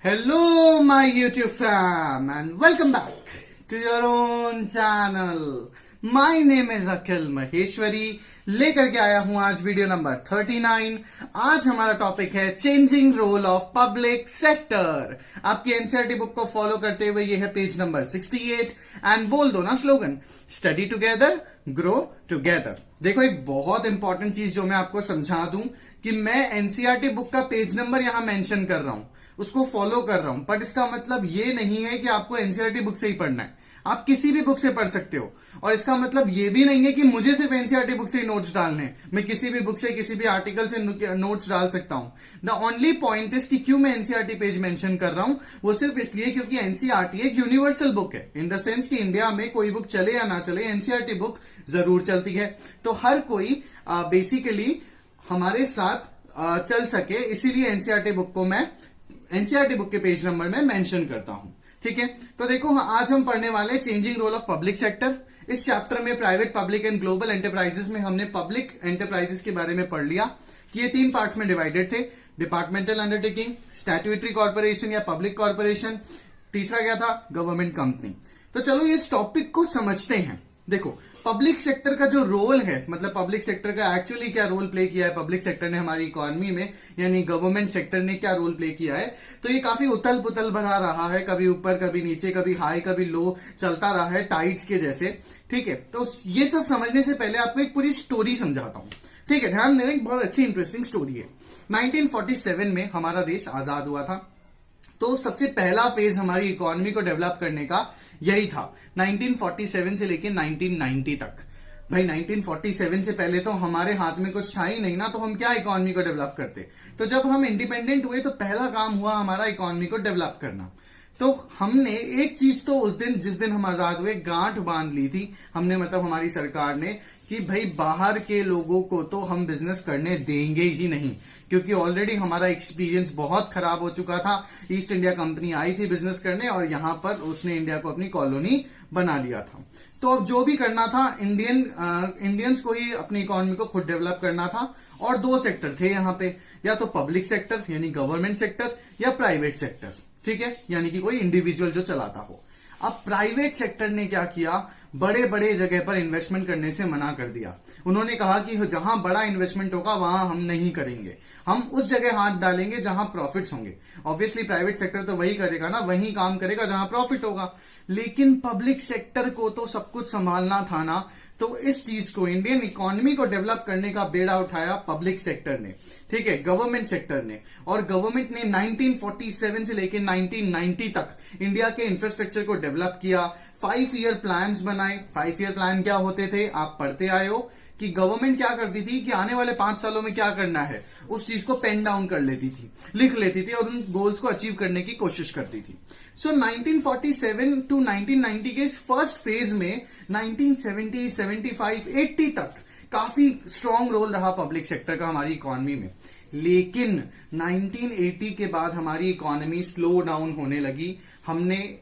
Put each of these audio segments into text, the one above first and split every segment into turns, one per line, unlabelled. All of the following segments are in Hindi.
Hello, my YouTube fam, and welcome back to your own channel. My name is अखिल महेश्वरी. लेकर के आया हूं आज वीडियो नंबर 39. आज हमारा टॉपिक है changing role of public sector. आपकी एनसीईआरटी बुक को फॉलो करते हुए ये है पेज नंबर 68 एंड बोल दो ना slogan, study together grow together. देखो, एक बहुत इंपॉर्टेंट चीज जो मैं आपको समझा दूं कि मैं एनसीईआरटी बुक का पेज नंबर यहां मेंशन कर रहा हूं, उसको फॉलो कर रहा हूं, बट इसका मतलब ये नहीं है कि आपको एनसीईआरटी बुक से ही पढ़ना है. आप किसी भी बुक से पढ़ सकते हो. और इसका मतलब ये भी नहीं है कि मुझे सिर्फ एनसीईआरटी बुक से ही नोट्स डालने हैं. मैं किसी भी बुक से, किसी भी आर्टिकल से नोट्स डाल सकता हूं. द ओनली पॉइंट इज कि क्यों मैं एनसीईआरटी पेज मेंशन कर रहा हूं, वो सिर्फ इसलिए क्योंकि एनसीईआरटी एक यूनिवर्सल बुक है. इन द सेंस कि इंडिया में कोई बुक चले या ना चले, एनसीईआरटी बुक जरूर चलती है. तो हर कोई बेसिकली हमारे साथ चल सके, इसीलिए एनसीईआरटी बुक को मैं एनसीईआरटी बुक के पेज नंबर में मेंशन करता हूं. ठीक है, तो देखो, आज हम पढ़ने वाले changing role of public sector. इस चैप्टर में private, public and global enterprises में हमने पब्लिक एंटरप्राइजेस के बारे में पढ़ लिया कि ये 3 पार्ट्स में डिवाइडेड थे. डिपार्टमेंटल अंडरटेकिंग, स्टैट्यूटरी कॉर्पोरेशन या पब्लिक कॉर्पोरेशन, तीसरा क्या था, गवर्नमेंट कंपनी. तो चलो इस टॉपिक को समझते हैं. देखो, पब्लिक सेक्टर का जो रोल है, मतलब पब्लिक सेक्टर का एक्चुअली क्या रोल प्ले किया है पब्लिक सेक्टर ने हमारी इकोनॉमी में, यानी गवर्नमेंट सेक्टर ने क्या रोल प्ले किया है, तो ये काफी उथल पुथल भरा रहा है. कभी ऊपर, कभी नीचे, कभी हाई, कभी लो चलता रहा है, टाइड्स के जैसे. ठीक है, तो ये सब समझने से पहले आपको एक पूरी स्टोरी समझाता हूं. ठीक है, ध्यान देना, एक बहुत अच्छी इंटरेस्टिंग स्टोरी है. 1947 में हमारा देश आजाद हुआ था. तो सबसे पहला फेज हमारी इकोनॉमी को डेवलप करने का यही था, 1947 से लेकर 1990 तक. भाई 1947 से पहले तो हमारे हाथ में कुछ था ही नहीं ना, तो हम क्या इकोनॉमी को डेवलप करते. तो जब हम इंडिपेंडेंट हुए तो पहला काम हुआ हमारा इकोनॉमी को डेवलप करना. तो हमने एक चीज तो उस दिन, जिस दिन हम आजाद हुए, गांठ बांध ली थी हमने, मतलब हमारी सरकार ने, कि भाई बाहर के लोगों को तो हम बिजनेस करने देंगे ही नहीं, क्योंकि ऑलरेडी हमारा एक्सपीरियंस बहुत खराब हो चुका था. ईस्ट इंडिया कंपनी आई थी बिजनेस करने और यहां पर उसने इंडिया को अपनी कॉलोनी बना लिया था. तो अब जो भी करना था, इंडियंस को ही अपनी इकोनॉमी को खुद डेवलप करना था. और 2 सेक्टर थे यहां पे, या तो पब्लिक सेक्टर यानी गवर्नमेंट सेक्टर, या प्राइवेट सेक्टर. ठीक है, यानी कि कोई इंडिविजुअल जो चलाता हो. अब प्राइवेट सेक्टर ने क्या किया, बड़े बड़े जगह पर इन्वेस्टमेंट करने से मना कर दिया. उन्होंने कहा कि जहां बड़ा इन्वेस्टमेंट होगा वहां हम नहीं करेंगे, हम उस जगह हाथ डालेंगे जहां प्रॉफिट्स होंगे. ऑब्वियसली प्राइवेट सेक्टर तो वही करेगा ना, वही काम करेगा जहां प्रॉफिट होगा. लेकिन पब्लिक सेक्टर को तो सब कुछ संभालना था ना. तो इस चीज को, इंडियन इकोनॉमी को डेवलप करने का बेड़ा उठाया पब्लिक सेक्टर ने. ठीक है, गवर्नमेंट सेक्टर ने. और गवर्नमेंट ने 1947 से लेकर 1990 तक इंडिया के इंफ्रास्ट्रक्चर को डेवलप किया. 5 ईयर प्लान्स बनाए. 5 ईयर प्लान क्या होते थे, आप पढ़ते आए हो कि गवर्नमेंट क्या करती थी कि आने वाले 5 सालों में क्या करना है, उस चीज को पेन डाउन कर लेती थी, लिख लेती थी और उन गोल्स को अचीव करने की कोशिश करती थी. सो 1947 टू 1990 के इस फर्स्ट फेज में 1970, 75, 80 तक काफी स्ट्रांग रोल रहा पब्लिक सेक्टर का हमारी इकोनॉमी में. लेकिन 1980 के बाद हमारी इकोनॉमी स्लो डाउन होने लगी. हमने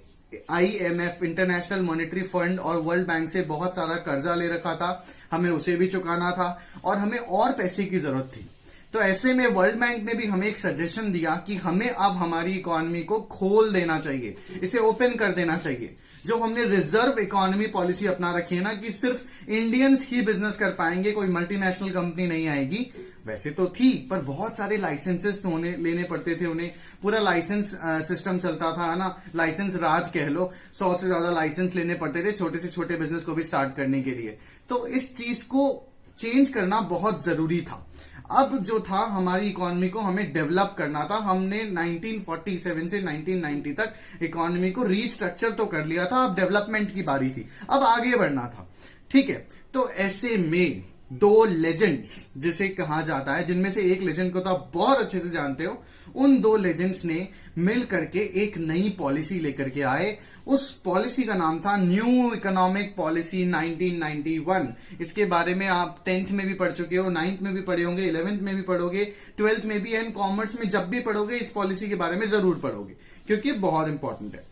IMF, इंटरनेशनल मॉनेटरी फंड और वर्ल्ड बैंक से बहुत सारा कर्जा ले रखा था, हमें उसे भी चुकाना था और हमें और पैसे की जरूरत थी. तो ऐसे में वर्ल्ड बैंक ने भी हमें एक सजेशन दिया कि हमें अब हमारी इकोनॉमी को खोल देना चाहिए, इसे ओपन कर देना चाहिए. जो हमने रिजर्व इकोनॉमी पॉलिसी अपना रखी है ना, कि सिर्फ इंडियंस ही बिजनेस कर पाएंगे, कोई मल्टीनेशनल कंपनी नहीं आएगी, वैसे तो थी पर बहुत सारे लाइसेंसेस लेने पड़ते थे उन्हें. पूरा लाइसेंस सिस्टम चलता था ना, लाइसेंस राज कह लो. 100 से ज्यादा लाइसेंस लेने पड़ते थे छोटे से छोटे बिजनेस को भी स्टार्ट करने के लिए. तो इस चीज को चेंज करना बहुत जरूरी था. अब जो था, हमारी इकोनॉमी को हमें डेवलप करना था. हमने 1947 से 1990 तक इकोनॉमी को रीस्ट्रक्चर तो कर लिया था, अब डेवलपमेंट की बारी थी, अब आगे बढ़ना था. ठीक है, तो ऐसे में 2 लेजेंड्स जिसे कहा जाता है, जिनमें से एक लेजेंड को तो आप बहुत अच्छे से जानते हो, उन 2 लेजेंड्स ने मिल करके एक नई पॉलिसी लेकर के आए. उस पॉलिसी का नाम था न्यू इकोनॉमिक पॉलिसी 1991. इसके बारे में आप 10th में भी पढ़ चुके हो, 9th में भी पढ़े होंगे, 11th में भी पढ़ोगे, 12th में भी, एंड कॉमर्स में जब भी पढ़ोगे इस पॉलिसी के बारे में जरूर पढ़ोगे, क्योंकि बहुत इंपॉर्टेंट है.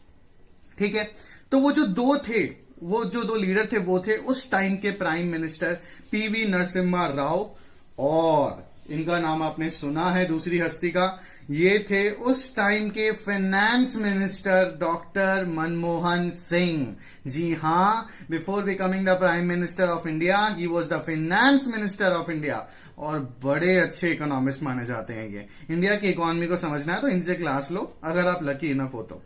ठीक है, तो वो जो 2 थे, वो जो 2 लीडर थे, वो थे उस टाइम के prime minister PV Narasimha Rao, और इनका नाम आपने सुना है, दूसरी हस्ती का, ये थे उस टाइम के finance minister doctor Manmohan Singh. जी हाँ, before becoming the prime minister of India he was the finance minister of India, और बड़े अच्छे इकोनॉमिस्ट माने जाते हैं ये। इंडिया की इकोनॉमी को समझना है तो इनसे क्लास लो, अगर आप लकी इनफ हो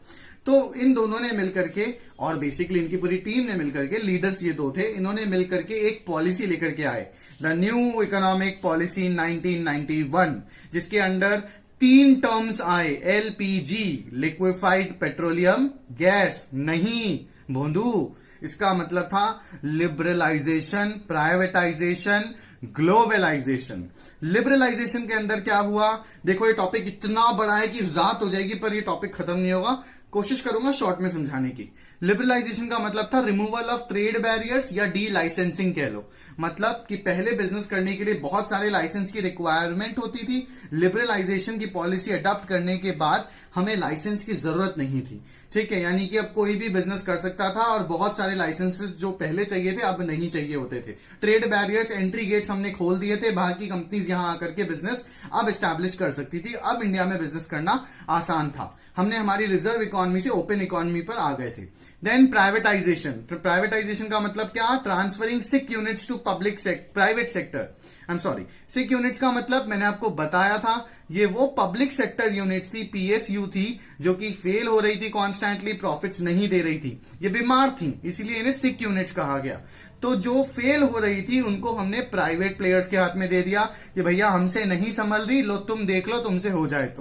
तो इन दोनों ने मिलकर के, और बेसिकली इनकी पूरी टीम ने मिलकर के, लीडर्स ये दो थे, इन्होंने मिलकर के एक पॉलिसी लेकर के आए, द न्यू इकोनॉमिक पॉलिसी 1991, जिसके अंडर 3 टर्म्स आए, एलपीजी, लिक्विफाइड पेट्रोलियम गैस, नहीं भोंदू, इसका मतलब था लिबरलाइजेशन, प्राइवेटाइजेशन, ग्लोबलाइजेशन। लिबरलाइजेशन के अंदर क्या हुआ, देखो ये टॉपिक इतना बड़ा है कि रात हो जाएगी पर ये टॉपिक खत्म नहीं होगा, कोशिश करूंगा शॉर्ट में समझाने की। लिबरलाइजेशन का मतलब था रिमूवल ऑफ ट्रेड बैरियर्स या डी लाइसेंसिंग कह लो, मतलब कि पहले बिजनेस करने के लिए बहुत सारे लाइसेंस की रिक्वायरमेंट होती थी। लिबरलाइजेशन की पॉलिसी अडॉप्ट करने के बाद हमें लाइसेंस की जरूरत नहीं थी, ठीक है, यानी कि अब कोई भी बिजनेस कर सकता था और बहुत सारे लाइसेंसेस जो पहले चाहिए थे अब नहीं चाहिए होते थे। ट्रेड बैरियर्स, एंट्री गेट्स हमने खोल दिए थे, बाहर की कंपनीज यहां आकर के बिजनेस अब एस्टैब्लिश कर सकती थी। अब इंडिया में बिजनेस करना आसान था, हमने हमारी रिजर्व इकोनॉमी से ओपन इकोनॉमी पर आ गए थे। देन प्राइवेटाइजेशन, प्राइवेटाइजेशन का मतलब क्या, transferring sick units to private sector. I am sorry, sick units का मतलब मैंने आपको बताया था, ये वो पब्लिक सेक्टर यूनिट्स थी, पीएसयू थी, जो कि फेल हो रही थी कॉन्स्टेंटली, प्रॉफिट्स नहीं दे रही थी, ये बीमार थी, इसीलिए इन्हें सिक यूनिट्स कहा गया। तो जो फेल हो रही थी उनको हमने प्राइवेट प्लेयर्स के हाथ में दे दिया कि भैया हमसे नहीं संभल रही, लो तुम देख लो, तुमसे हो जाए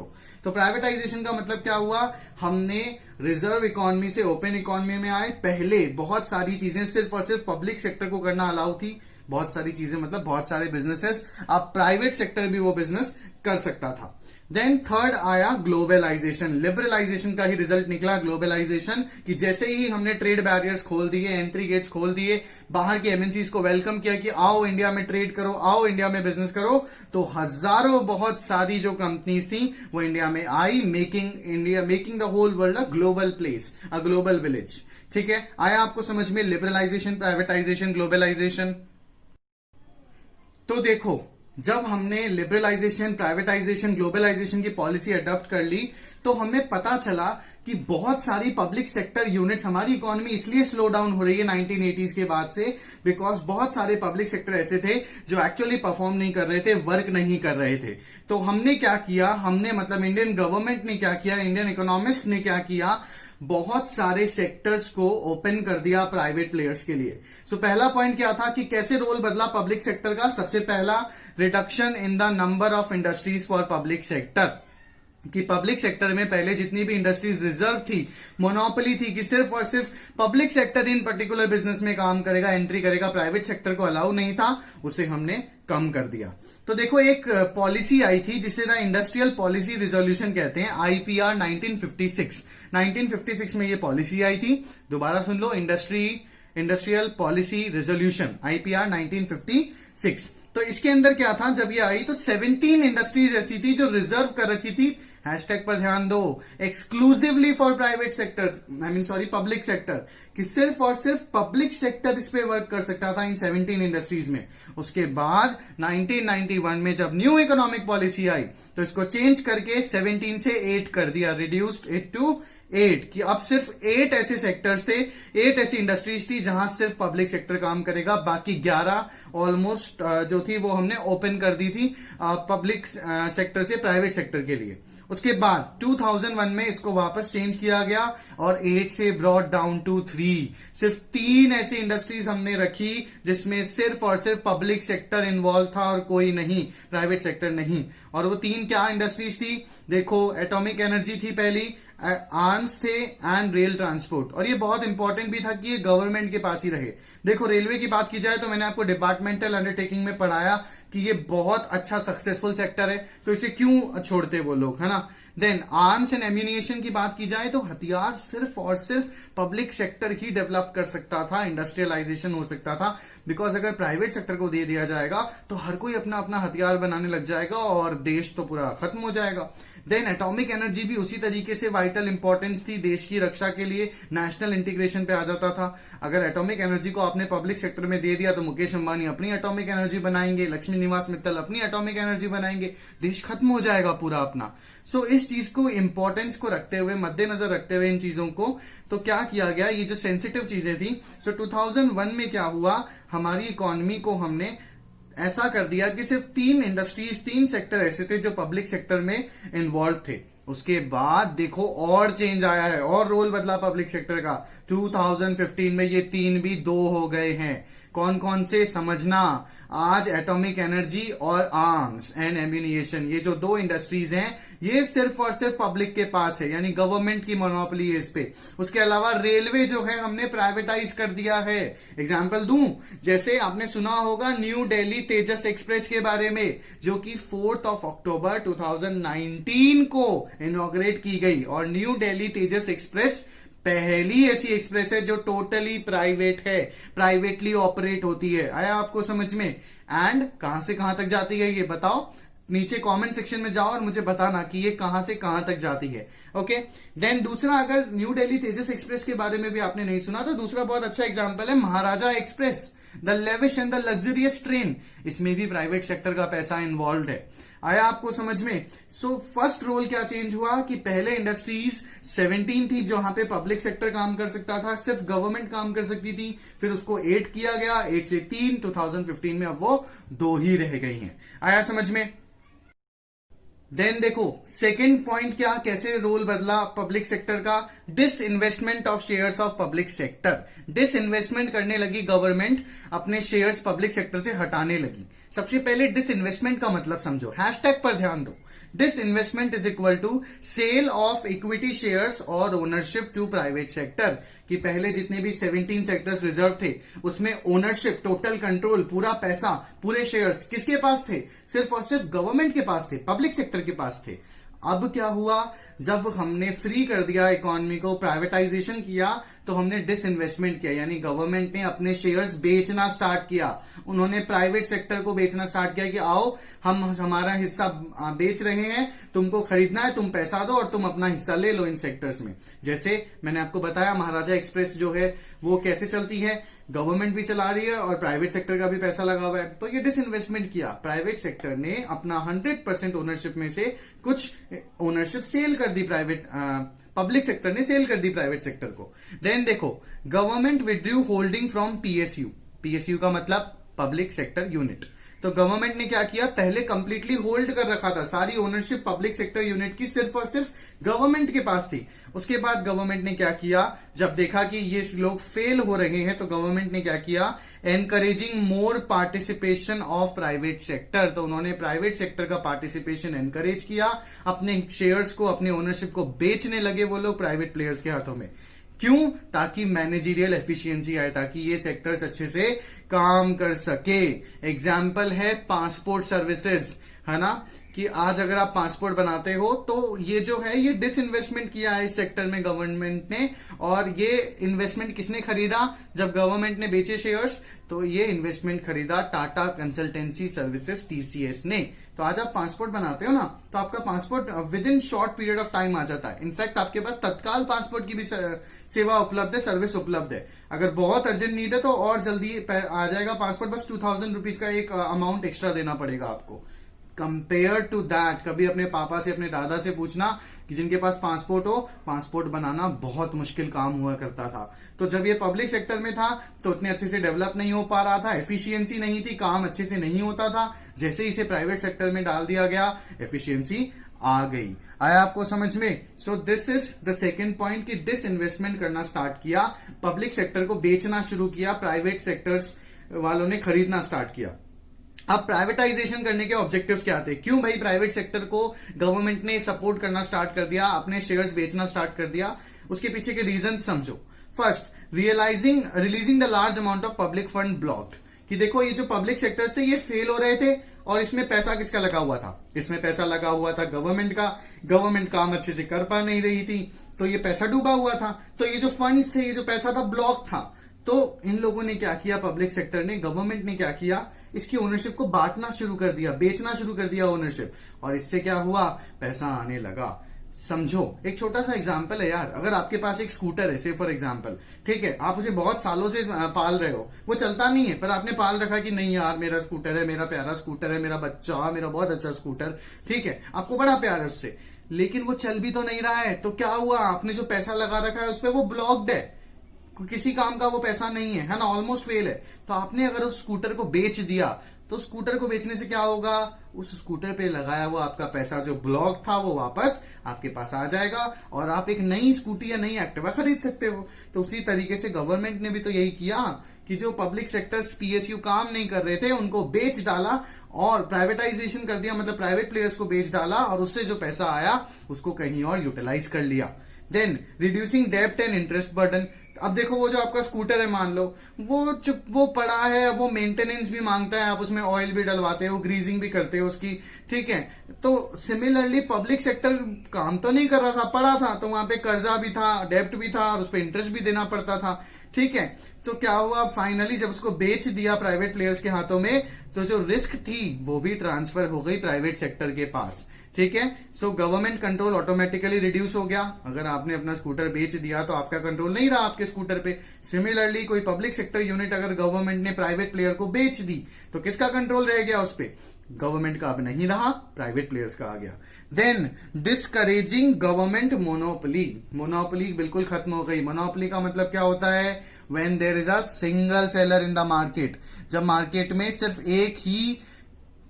तो प्राइवेटाइजेशन का मतलब क्या हुआ, हमने रिजर्व इकोनॉमी से ओपन इकोनॉमी में आए। पहले बहुत सारी चीजें सिर्फ और सिर्फ पब्लिक सेक्टर को करना अलाउ थी, बहुत सारी चीजें मतलब बहुत सारे बिजनेसेस, अब प्राइवेट सेक्टर भी वो बिजनेस कर सकता था। देन थर्ड आया ग्लोबलाइजेशन, लिबरलाइजेशन का ही रिजल्ट निकला ग्लोबलाइजेशन, कि जैसे ही हमने ट्रेड बैरियर्स खोल दिए, एंट्री गेट्स खोल दिए, बाहर की एमएनसीज को वेलकम किया कि आओ इंडिया में ट्रेड करो, आओ इंडिया में बिजनेस करो, तो हजारों बहुत सारी जो कंपनीज थी वो इंडिया में आई, making the whole world a global place, a global village. ठीक है, आया आपको समझ में लिबरलाइजेशन, प्राइवेटाइजेशन, ग्लोबलाइजेशन। तो देखो, जब हमने लिबरलाइजेशन, प्राइवेटाइजेशन, ग्लोबलाइजेशन की पॉलिसी अडॉप्ट कर ली तो हमें पता चला कि बहुत सारी पब्लिक सेक्टर यूनिट्स, हमारी इकोनॉमी इसलिए स्लो डाउन हो रही है 1980s के बाद से, बिकॉज बहुत सारे पब्लिक सेक्टर ऐसे थे जो एक्चुअली परफॉर्म नहीं कर रहे थे, वर्क नहीं कर रहे थे। तो हमने क्या किया, हमने मतलब इंडियन गवर्नमेंट ने क्या किया, इंडियन इकोनॉमिस्ट ने क्या किया, बहुत सारे सेक्टर्स को ओपन कर दिया प्राइवेट प्लेयर्स के लिए। सो पहला पॉइंट क्या था कि कैसे रोल बदला पब्लिक सेक्टर का, सबसे पहला reduction in the number of industries for public sector, कि पब्लिक सेक्टर में पहले जितनी भी इंडस्ट्रीज रिजर्व थी, मोनोपोली थी, कि सिर्फ और सिर्फ public sector in particular business में काम करेगा, एंट्री करेगा, प्राइवेट सेक्टर को अलाउ नहीं था, उसे हमने कम कर दिया। तो देखो एक पॉलिसी आई थी जिसे द इंडस्ट्रियल पॉलिसी रिजोल्यूशन कहते हैं, आईपीआर 1956 में ये पॉलिसी आई थी। दोबारा सुन लो, इंडस्ट्रियल पॉलिसी रिजोल्यूशन, आईपीआर 1956। तो इसके अंदर क्या था, जब ये आई तो 17 इंडस्ट्रीज ऐसी थी जो रिजर्व कर रखी थी, हैशटैग पर ध्यान दो, exclusively for private sector, public sector, कि सिर्फ और सिर्फ पब्लिक सेक्टर इस पे वर्क कर सकता था इन 17 इंडस्ट्रीज में। उसके बाद 1991 में जब न्यू इकोनॉमिक पॉलिसी आई तो इसको चेंज करके 17 से 8 कर दिया, रिड्यूस्ड इट टू 8, कि अब सिर्फ 8 ऐसे सेक्टर्स थे, 8 ऐसी इंडस्ट्रीज थी जहां सिर्फ पब्लिक सेक्टर काम करेगा, बाकी 11 ऑलमोस्ट जो थी वो हमने ओपन कर दी थी पब्लिक सेक्टर से प्राइवेट सेक्टर के लिए। उसके बाद 2001 में इसको वापस चेंज किया गया और 8 से ब्रॉड डाउन टू 3, सिर्फ 3 ऐसी इंडस्ट्रीज हमने रखी जिसमें सिर्फ और सिर्फ पब्लिक सेक्टर इन्वॉल्व था और कोई नहीं, प्राइवेट सेक्टर नहीं। और वो 3 क्या इंडस्ट्रीज थी, देखो एटॉमिक एनर्जी थी पहली, आर्म्स थे एंड रेल ट्रांसपोर्ट, और ये बहुत इंपॉर्टेंट भी था कि ये गवर्नमेंट के पास ही रहे। देखो रेलवे की बात की जाए तो मैंने आपको डिपार्टमेंटल अंडरटेकिंग में पढ़ाया कि ये बहुत अच्छा सक्सेसफुल सेक्टर है, तो इसे क्यों छोड़ते वो लोग, है ना। देन आर्म्स एंड एम्यूनिशन की बात की जाए तो हथियार सिर्फ और सिर्फ पब्लिक सेक्टर ही डेवलप कर सकता था, इंडस्ट्रियलाइजेशन हो सकता था, बिकॉज अगर प्राइवेट सेक्टर को दे दिया जाएगा तो हर कोई अपना अपना हथियार बनाने लग जाएगा और देश तो पूरा खत्म हो जाएगा। देन एटॉमिक एनर्जी भी उसी तरीके से वाइटल इंपॉर्टेंस थी, देश की रक्षा के लिए नेशनल इंटीग्रेशन पे आ जाता था। अगर एटॉमिक एनर्जी को आपने पब्लिक सेक्टर में दे दिया तो मुकेश अंबानी अपनी एटॉमिक एनर्जी बनाएंगे, लक्ष्मी निवास मित्तल अपनी एटॉमिक एनर्जी बनाएंगे, देश खत्म हो जाएगा पूरा अपना। सो इस चीज को इंपॉर्टेंस को रखते हुए, मद्देनजर रखते हुए इन चीजों को, तो क्या किया गया, ये जो सेंसिटिव चीजें थी, सो 2001 में क्या हुआ, हमारी इकोनॉमी को हमने ऐसा कर दिया कि सिर्फ 3 इंडस्ट्रीज, 3 सेक्टर ऐसे थे जो पब्लिक सेक्टर में इन्वॉल्व थे। उसके बाद देखो और चेंज आया है और रोल बदला पब्लिक सेक्टर का। 2015 में ये 3 भी 2 हो गए हैं। कौन कौन से समझना, आज एटॉमिक एनर्जी और आर्म्स एंड एम्यूनिशन, ये जो 2 इंडस्ट्रीज हैं ये सिर्फ और सिर्फ पब्लिक के पास है, यानी गवर्नमेंट की मोनोपोली है इस पे। उसके अलावा रेलवे जो है हमने प्राइवेटाइज कर दिया है। एग्जांपल दूं, जैसे आपने सुना होगा न्यू दिल्ली तेजस एक्सप्रेस के बारे में, जो कि 4 अक्टूबर 2019 को इनॉग्रेट की गई। और न्यू दिल्ली तेजस एक्सप्रेस पहली ऐसी एक्सप्रेस है जो टोटली प्राइवेट है, प्राइवेटली ऑपरेट होती है। आया आपको समझ में? एंड कहां से कहां तक जाती है ये बताओ, नीचे कमेंट सेक्शन में जाओ और मुझे बताना कि ये कहां से कहां तक जाती है। ओके, देन दूसरा, अगर न्यू दिल्ली तेजस एक्सप्रेस के बारे में भी आपने नहीं सुना तो दूसरा बहुत अच्छा एग्जांपल है Maharaja express, the lavish and the luxurious train. इसमें भी प्राइवेट सेक्टर का पैसा इन्वॉल्व है। आया आपको समझ में? सो फर्स्ट रोल क्या चेंज हुआ कि पहले इंडस्ट्रीज 17 थी जहां पे पब्लिक सेक्टर काम कर सकता था, सिर्फ गवर्नमेंट काम कर सकती थी। फिर उसको 8 किया गया, 8 से 3, 2015 में अब वो 2 ही रह गई हैं। आया समझ में? देन देखो सेकंड पॉइंट क्या, कैसे रोल बदला पब्लिक सेक्टर का, disinvestment of shares of public sector. Disinvestment करने लगी गवर्नमेंट, अपने शेयर्स पब्लिक सेक्टर से हटाने लगी। सबसे पहले डिसइन्वेस्टमेंट का मतलब समझो, हैशटैग पर ध्यान दो। Disinvestment is equal to sale of equity shares और ओनरशिप टू प्राइवेट सेक्टर। कि पहले जितने भी 17 सेक्टर्स रिजर्व थे उसमें ओनरशिप, टोटल कंट्रोल, पूरा पैसा, पूरे शेयर्स किसके पास थे? सिर्फ और सिर्फ गवर्नमेंट के पास थे, पब्लिक सेक्टर के पास थे। अब क्या हुआ, जब हमने फ्री कर दिया इकोनॉमी को, प्राइवेटाइजेशन किया, तो हमने डिसइन्वेस्टमेंट किया, यानी गवर्नमेंट ने अपने शेयर्स बेचना स्टार्ट किया। उन्होंने प्राइवेट सेक्टर को बेचना स्टार्ट किया कि आओ हम हमारा हिस्सा बेच रहे हैं, तुमको खरीदना है, तुम पैसा दो और तुम अपना हिस्सा ले लो इन सेक्टर्स में। जैसे मैंने आपको बताया महाराजा एक्सप्रेस जो है वो कैसे चलती है, गवर्नमेंट भी चला रही है और प्राइवेट सेक्टर का भी पैसा लगा हुआ है। तो ये डिसइन्वेस्टमेंट किया, प्राइवेट सेक्टर ने अपना 100% ओनरशिप में से कुछ ओनरशिप सेल कर दी, पब्लिक सेक्टर ने सेल कर दी प्राइवेट सेक्टर को। देन देखो, government withdrew holding from PSU. PSU का मतलब पब्लिक सेक्टर यूनिट। तो गवर्नमेंट ने क्या किया, पहले कंप्लीटली होल्ड कर रखा था, सारी ओनरशिप पब्लिक सेक्टर यूनिट की सिर्फ और सिर्फ गवर्नमेंट के पास थी। उसके बाद गवर्नमेंट ने क्या किया, जब देखा कि ये लोग फेल हो रहे हैं तो गवर्नमेंट ने क्या किया, encouraging more participation of private sector. तो उन्होंने प्राइवेट सेक्टर का पार्टिसिपेशन एनकरेज किया, अपने शेयर्स को, अपने ओनरशिप को बेचने लगे वो लोग प्राइवेट प्लेयर्स के हाथों में। क्यों? ताकि मैनेजरियल एफिशिएंसी आए, ताकि ये सेक्टर्स अच्छे से काम कर सके। एग्जाम्पल है पासपोर्ट सर्विसेज, है ना, कि आज अगर आप पासपोर्ट बनाते हो तो ये जो है ये डिसइन्वेस्टमेंट किया है इस सेक्टर में गवर्नमेंट ने। और ये इन्वेस्टमेंट किसने खरीदा? जब गवर्नमेंट ने बेचे शेयर्स तो ये इन्वेस्टमेंट खरीदा टाटा कंसल्टेंसी सर्विसेज टीसीएस ने। तो आज आप पासपोर्ट बनाते हो ना, तो आपका passport within short period of time आ जाता है। इनफैक्ट आपके पास तत्काल पासपोर्ट की भी सेवा उपलब्ध है, सर्विस उपलब्ध है। अगर बहुत अर्जेंट नीड है तो और जल्दी आ जाएगा पासपोर्ट, बस 2000 रुपीज का एक अमाउंट एक्स्ट्रा देना पड़ेगा आपको। कंपेयर टू दैट, कभी अपने पापा से, अपने दादा से पूछना कि जिनके पास पासपोर्ट हो, पासपोर्ट बनाना बहुत मुश्किल काम हुआ करता था। तो जब ये पब्लिक सेक्टर में था तो उतने अच्छे से डेवलप नहीं हो पा रहा था, एफिशिएंसी नहीं थी, काम अच्छे से नहीं होता था। जैसे इसे प्राइवेट सेक्टर में डाल दिया गया, एफिशिएंसी आ गई। आया आपको समझ में? So this is the second point कि डिसइन्वेस्टमेंट करना स्टार्ट किया, पब्लिक सेक्टर को बेचना शुरू किया, प्राइवेट सेक्टर्स वालों ने खरीदना स्टार्ट किया। अब प्राइवेटाइजेशन करने के ऑब्जेक्टिव्स क्या आते हैं? क्यों भाई प्राइवेट सेक्टर को गवर्नमेंट ने सपोर्ट करना स्टार्ट कर दिया, अपने शेयर्स बेचना स्टार्ट कर दिया? उसके पीछे के रीजन समझो। First, releasing the large amount of public fund blocked. कि देखो ये जो पब्लिक सेक्टर्स थे ये फेल हो रहे थे और इसमें पैसा किसका लगा हुआ था? इसमें पैसा लगा हुआ था गवर्नमेंट का। गवर्नमेंट काम अच्छे से कर पा नहीं रही थी तो ये पैसा डूबा हुआ था। तो ये जो फंड्स थे, ये जो पैसा था, ब्लॉक था। तो इन लोगों ने क्या किया, पब्लिक सेक्टर ने, गवर्नमेंट ने क्या किया, इसकी ओनरशिप को बांटना शुरू कर दिया, बेचना शुरू कर दिया ओनरशिप, और इससे क्या हुआ, पैसा आने लगा। समझो, एक छोटा सा एग्जांपल है यार, अगर आपके पास एक स्कूटर है, से फॉर एग्जांपल, ठीक है, आप उसे बहुत सालों से पाल रहे हो, वो चलता नहीं है, पर आपने पाल रखा कि नहीं यार मेरा स्कूटर है, मेरा प्यारा स्कूटर है, मेरा बच्चा, मेरा बहुत अच्छा स्कूटर, ठीक है, आपको बड़ा प्यार है उससे, लेकिन वो चल भी तो नहीं रहा है, तो क्या हुआ, आपने जो पैसा लगा रखा है उस पर वो ब्लॉक्ड है, किसी काम का वो पैसा नहीं है ना, ऑलमोस्ट फेल है। तो आपने अगर उस स्कूटर को बेच दिया, तो स्कूटर को बेचने से क्या होगा, उस स्कूटर पे लगाया हुआ आपका पैसा जो ब्लॉक था वो वापस आपके पास आ जाएगा, और आप एक नई स्कूटी या नई एक्टिवा खरीद सकते हो। तो उसी तरीके से गवर्नमेंट ने भी तो यही किया कि जो पब्लिक सेक्टर्स पीएसयू काम नहीं कर रहे थे उनको बेच डाला और प्राइवेटाइजेशन कर दिया, मतलब प्राइवेट प्लेयर्स को बेच डाला, और उससे जो पैसा आया उसको कहीं और यूटिलाइज कर लिया। देन रिड्यूसिंग डेब्ट एंड इंटरेस्ट बर्डन। अब देखो, वो जो आपका स्कूटर है, मान लो वो पड़ा है, वो मेंटेनेंस भी मांगता है, आप उसमें ऑयल भी डलवाते हो, ग्रीजिंग भी करते हो उसकी, ठीक है। तो सिमिलरली पब्लिक सेक्टर काम तो नहीं कर रहा था, पड़ा था, तो वहां पे कर्जा भी था, डेब्ट भी था, और उस पर इंटरेस्ट भी देना पड़ता था, ठीक है। तो क्या हुआ, फाइनली जब उसको बेच दिया प्राइवेट प्लेयर्स के हाथों में, तो जो रिस्क थी वो भी ट्रांसफर हो गई प्राइवेट सेक्टर के पास, ठीक है। So government control automatically reduce हो गया। अगर आपने अपना स्कूटर बेच दिया तो आपका कंट्रोल नहीं रहा आपके स्कूटर पे। सिमिलरली कोई पब्लिक सेक्टर यूनिट अगर गवर्नमेंट ने प्राइवेट प्लेयर को बेच दी तो किसका कंट्रोल रह गया उस पे, गवर्नमेंट का अब नहीं रहा, प्राइवेट प्लेयर्स का आ गया। Then discouraging government monopoly. Monopoly बिल्कुल खत्म हो गई। मोनोपोली का मतलब क्या होता है, when there is a single seller in the market, जब मार्केट में सिर्फ एक ही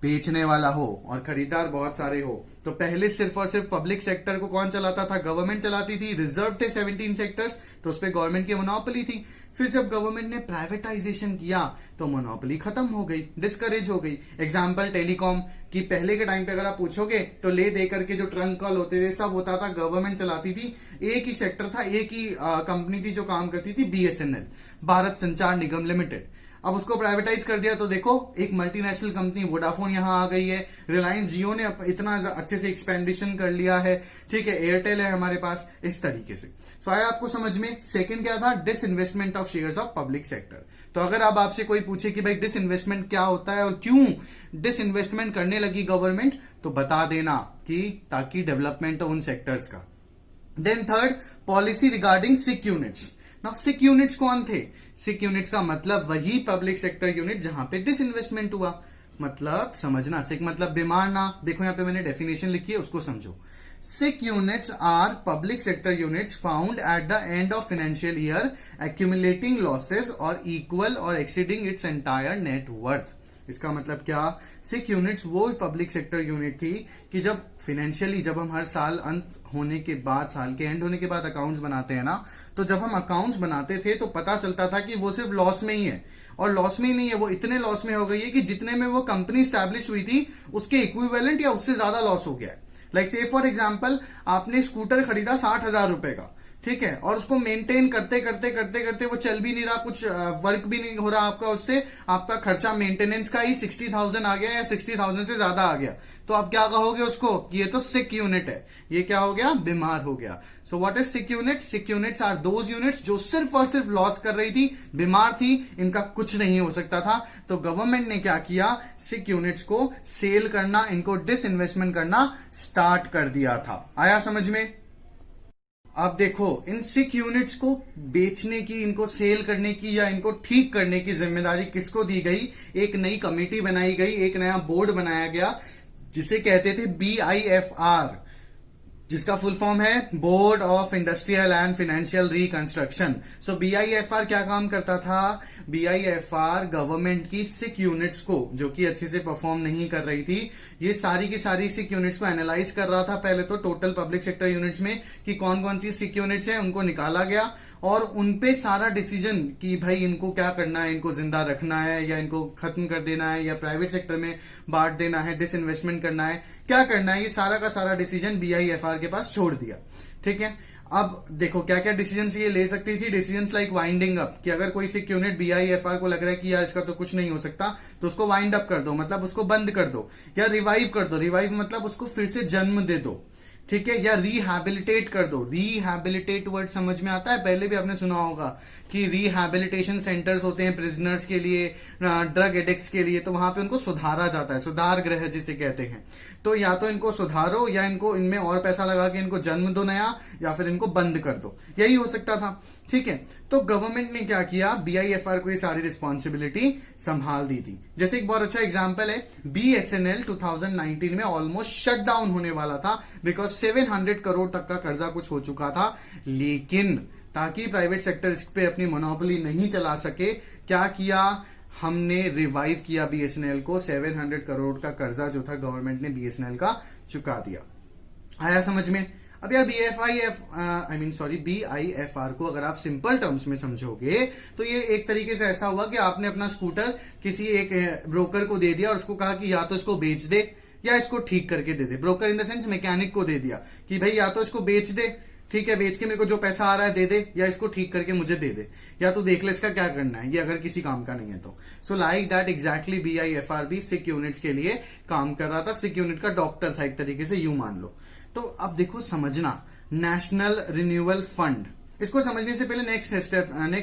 बेचने वाला हो और खरीदार बहुत सारे हो। तो पहले सिर्फ और सिर्फ पब्लिक सेक्टर को कौन चलाता था, गवर्नमेंट चलाती थी, रिजर्व थे 17 सेक्टर्स, तो उस पर गवर्नमेंट की मोनोपोली थी। फिर जब गवर्नमेंट ने प्राइवेटाइजेशन किया तो मोनोपोली खत्म हो गई, डिस्करेज हो गई। एग्जांपल टेलीकॉम की, पहले के टाइम पे अगर आप पूछोगे तो ले दे करके जो ट्रंक कॉल होते थे सब होता था, गवर्नमेंट चलाती थी, एक ही सेक्टर था, एक ही कंपनी थी जो काम करती थी, बीएसएनएल, भारत संचार निगम लिमिटेड। अब उसको प्राइवेटाइज कर दिया तो देखो एक मल्टीनेशनल कंपनी वोडाफोन यहां आ गई है, रिलायंस जियो ने इतना अच्छे से एक्सपेंडिशन कर लिया है, ठीक है, एयरटेल है हमारे पास, इस तरीके से। सो आया आपको समझ में। सेकंड क्या था, disinvestment of shares of public sector. तो अगर अब आपसे कोई पूछे कि भाई डिसइन्वेस्टमेंट क्या होता है और क्यों डिसइन्वेस्टमेंट करने लगी गवर्नमेंट, तो बता देना कि ताकि डेवलपमेंट हो उन सेक्टर्स का। देन थर्ड, पॉलिसी रिगार्डिंग सिक यूनिट्स। नाउ सिक यूनिट्स कौन थे, सिक यूनिट्स का मतलब वही पब्लिक सेक्टर यूनिट जहां पे डिसइन्वेस्टमेंट हुआ। मतलब समझना, सिक मतलब बीमार ना, देखो यहां पे मैंने डेफिनेशन लिखी है, उसको समझो। Sick units are public sector units found at the end of financial year accumulating losses और इक्वल और exceeding its entire net worth. इसका मतलब क्या, सिक यूनिट्स वो पब्लिक सेक्टर यूनिट थी कि जब फाइनेंशियली, जब हम हर साल अंत होने के बाद, साल के एंड होने के बाद अकाउंट्स बनाते हैं ना, तो जब हम अकाउंट्स बनाते थे तो पता चलता था कि वो सिर्फ लॉस में ही है, और लॉस में ही नहीं है, वो इतने लॉस में हो गई है कि जितने में वो कंपनी स्टैब्लिश हुई थी उसके इक्विवेलेंट या उससे ज्यादा लॉस हो गया है। लाइक से फॉर एग्जाम्पल, आपने स्कूटर खरीदा 60,000 रुपए का, ठीक है, और उसको मेंटेन करते करते करते करते वो चल भी नहीं रहा, कुछ वर्क भी नहीं हो रहा आपका, उससे आपका खर्चा मेंटेनेंस का ही 60,000 आ गया या 60,000 से ज्यादा आ गया। तो आप क्या कहोगे उसको, ये तो सिक यूनिट है, ये क्या हो गया, बीमार हो गया। So what is sick unit, sick units are those units जो सिर्फ और सिर्फ लॉस कर रही थी, बीमार थी, इनका कुछ नहीं हो सकता था। तो गवर्नमेंट ने क्या किया, सिक यूनिट्स को सेल करना, इनको डिसइन्वेस्टमेंट करना स्टार्ट कर दिया था। आया समझ में। अब देखो, इन सिक यूनिट्स को बेचने की, इनको सेल करने की या इनको ठीक करने की जिम्मेदारी किसको दी गई, एक नई कमेटी बनाई गई, एक नया बोर्ड बनाया गया जिसे कहते थे BIFR, जिसका फुल फॉर्म है board of industrial and financial reconstruction. So BIFR क्या काम करता था, BIFR गवर्नमेंट की सिक यूनिट्स को, जो कि अच्छे से परफॉर्म नहीं कर रही थी, ये सारी की सारी सिक यूनिट्स को एनालाइज कर रहा था। पहले तो टोटल पब्लिक सेक्टर यूनिट्स में कि कौन कौन सी सिक यूनिट्स हैं, उनको निकाला गया और उनपे सारा डिसीजन कि भाई इनको क्या करना है, इनको जिंदा रखना है या इनको खत्म कर देना है या प्राइवेट सेक्टर में बांट देना है, डिसइन्वेस्टमेंट करना है, क्या करना है, ये सारा का सारा डिसीजन BIFR के पास छोड़ दिया, ठीक है। अब देखो क्या क्या डिसीजन ये ले सकती थी, डिसीजन लाइक वाइंडिंग अप, कि अगर कोई सिक यूनिट BIFR को लग रहा है कि यार इसका तो कुछ नहीं हो सकता, तो उसको वाइंड अप कर दो, मतलब उसको बंद कर दो, या रिवाइव कर दो, रिवाइव मतलब उसको फिर से जन्म दे दो, ठीक है, या रिहैबिलिटेट कर दो। रिहैबिलिटेट वर्ड समझ में आता है? पहले भी आपने सुना होगा कि रिहैबिलिटेशन सेंटर्स होते हैं प्रिजनर्स के लिए, ड्रग एडिक्ट्स के लिए, तो वहां पे उनको सुधारा जाता है, सुधार गृह जिसे कहते हैं। तो या तो इनको सुधारो या इनको इनमें और पैसा लगा के इनको जन्म दो नया, या फिर इनको बंद कर दो, यही हो सकता था। ठीक है, तो गवर्नमेंट ने क्या किया, BIFR को ये सारी रिस्पॉन्सिबिलिटी संभाल दी थी। जैसे एक बहुत अच्छा एग्जांपल है, BSNL 2019 में ऑलमोस्ट शट डाउन होने वाला था बिकॉज 700 करोड़ तक का कर्जा कुछ हो चुका था। लेकिन ताकि प्राइवेट सेक्टर इस पे अपनी मोनोपोली नहीं चला सके, क्या किया, हमने रिवाइव किया BSNL को। 700 करोड़ का कर्जा जो था गवर्नमेंट ने BSNL का चुका दिया। आया समझ में? अब यार BIFR को अगर आप सिंपल टर्म्स में समझोगे तो ये एक तरीके से ऐसा हुआ कि आपने अपना स्कूटर किसी एक ब्रोकर को दे दिया और उसको कहा कि या तो इसको बेच दे या इसको ठीक करके दे दे। Broker in the sense mechanic को दे दिया कि भाई या तो इसको बेच दे, ठीक है, बेच के मेरे को जो पैसा आ रहा है दे दे, या इसको ठीक करके मुझे दे दे, या तो देख ले इसका क्या करना है, ये अगर किसी काम का नहीं है तो। So like that exactly BIFR भी सिक यूनिट्स के लिए काम कर रहा था। सिक यूनिट का डॉक्टर था एक तरीके से, यूं मान लो। तो अब देखो समझना, नेशनल रिन्यूअल फंड, इसको समझने से पहले नेक्स्ट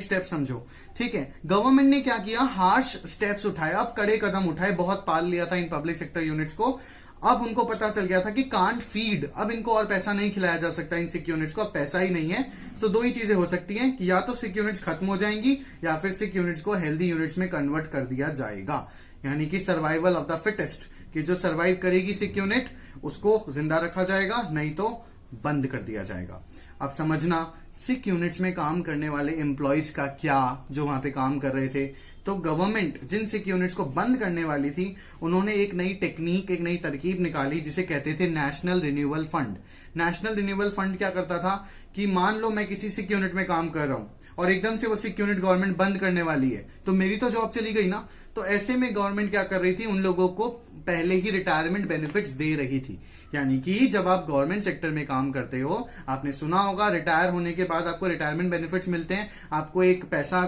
स्टेप समझो। ठीक है, गवर्नमेंट ने क्या किया, हार्श स्टेप्स उठाए, अब कड़े कदम उठाए, बहुत पाल लिया था इन पब्लिक सेक्टर यूनिट्स को। अब उनको पता चल गया था कि कांट फीड, अब इनको और पैसा नहीं खिलाया जा सकता इन सिक यूनिट्स को, अब पैसा ही नहीं है। सो दो ही चीजें हो सकती हैं कि या तो सिक यूनिट्स खत्म हो जाएंगी या फिर सिक यूनिट्स को हेल्दी यूनिट्स में कन्वर्ट कर दिया जाएगा। यानी कि सर्वाइवल ऑफ द फिटेस्ट, कि जो सर्वाइव करेगी सिक यूनिट उसको जिंदा रखा जाएगा, नहीं तो बंद कर दिया जाएगा। अब समझना, सिक यूनिट्स में काम करने वाले एम्प्लॉयज का क्या, जो वहां पे काम कर रहे थे, तो गवर्नमेंट जिन सिक यूनिट्स को बंद करने वाली थी उन्होंने एक नई टेक्निक, एक नई तरकीब निकाली जिसे कहते थे national renewal fund. National renewal fund क्या करता था कि मान लो मैं किसी सिक यूनिट में काम कर रहा हूं और एकदम से वो सिक यूनिट गवर्नमेंट बंद करने वाली है, तो मेरी तो जॉब चली गई ना। तो ऐसे में गवर्नमेंट क्या कर रही थी, उन लोगों को पहले ही रिटायरमेंट बेनिफिट्स दे रही थी। यानी कि जब आप गवर्नमेंट सेक्टर में काम करते हो, आपने सुना होगा रिटायर होने के बाद आपको रिटायरमेंट बेनिफिट्स मिलते हैं, आपको एक पैसा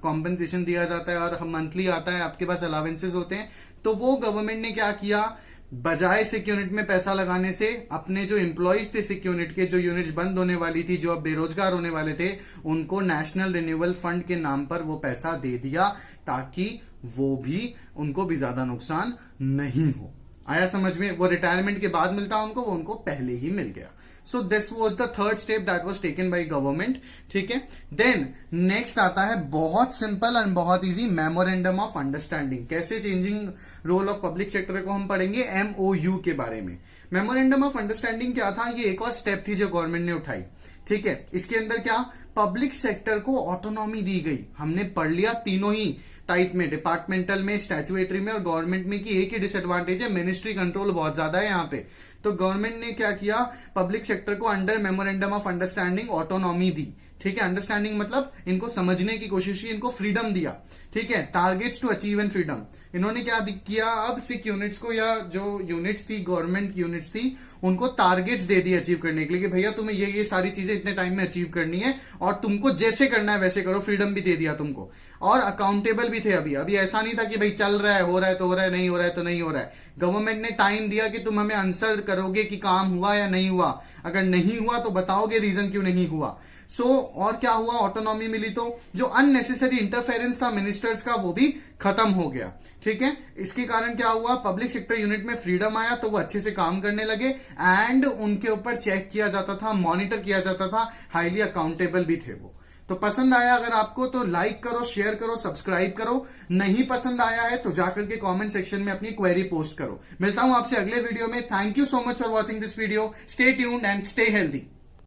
कॉम्पेंसेशन दिया जाता है और मंथली आता है, आपके पास अलावेंसेस होते हैं। तो वो गवर्नमेंट ने क्या किया, बजाय सिक यूनिट में पैसा लगाने से अपने जो एम्प्लॉयज थे सिक यूनिट के, जो यूनिट्स बंद होने वाली थी, जो अब बेरोजगार होने वाले थे, उनको नेशनल रिन्यूअल फंड के नाम पर वो पैसा दे दिया ताकि वो भी, उनको भी ज्यादा नुकसान नहीं हो। आया समझ में? वो रिटायरमेंट के बाद मिलता उनको, वो उनको पहले ही मिल गया। So this was the third step that was taken by government. ठीक है, देन नेक्स्ट आता है बहुत सिंपल और बहुत इजी, मेमोरेंडम ऑफ अंडरस्टैंडिंग। कैसे changing role of public sector को हम पढ़ेंगे MOU के बारे में। मेमोरेंडम ऑफ अंडरस्टैंडिंग क्या था, ये एक और स्टेप थी जो गवर्नमेंट ने उठाई। ठीक है, इसके अंदर क्या, पब्लिक सेक्टर को ऑटोनॉमी दी गई। हमने पढ़ लिया तीनों ही टाइप में, डिपार्टमेंटल में, स्टैट्यूटरी में और गवर्नमेंट में, की एक ही डिसएडवांटेज है, मिनिस्ट्री कंट्रोल बहुत ज्यादा है यहाँ पे। तो गवर्नमेंट ने क्या किया, पब्लिक सेक्टर को under memorandum of understanding autonomy दी। ठीक है, अंडरस्टैंडिंग मतलब इनको समझने की कोशिश की, इनको फ्रीडम दिया। ठीक है, targets to achieve and freedom. इन्होंने क्या किया, अब सिक यूनिट्स को, या जो यूनिट्स थी, गवर्नमेंट यूनिट्स थी, उनको टारगेट्स दे दिए अचीव करने के लिए कि भैया तुम्हें ये सारी चीजें इतने टाइम में अचीव करनी है और तुमको जैसे करना है वैसे करो। फ्रीडम भी दे दिया तुमको और अकाउंटेबल भी थे। अभी ऐसा नहीं था कि भाई चल रहा है, हो रहा है तो हो रहा है, नहीं हो रहा है तो नहीं हो रहा है। गवर्नमेंट ने टाइम दिया कि तुम हमें आंसर करोगे कि काम हुआ या नहीं हुआ, अगर नहीं हुआ तो बताओगे रीजन क्यों नहीं हुआ। और क्या हुआ, ऑटोनॉमी मिली तो जो अननेसेसरी इंटरफेरेंस था मिनिस्टर्स का वो भी खत्म हो गया। ठीक है, इसके कारण क्या हुआ, पब्लिक सेक्टर यूनिट में फ्रीडम आया तो वो अच्छे से काम करने लगे एंड उनके ऊपर चेक किया जाता था, मॉनिटर किया जाता था, हाईली अकाउंटेबल भी थे वो। तो पसंद आया अगर आपको तो लाइक करो, शेयर करो, सब्सक्राइब करो। नहीं पसंद आया है तो जाकर के कमेंट सेक्शन में अपनी क्वेरी पोस्ट करो। मिलता हूं आपसे अगले वीडियो में। Thank you so much for watching this video. Stay tuned and stay healthy.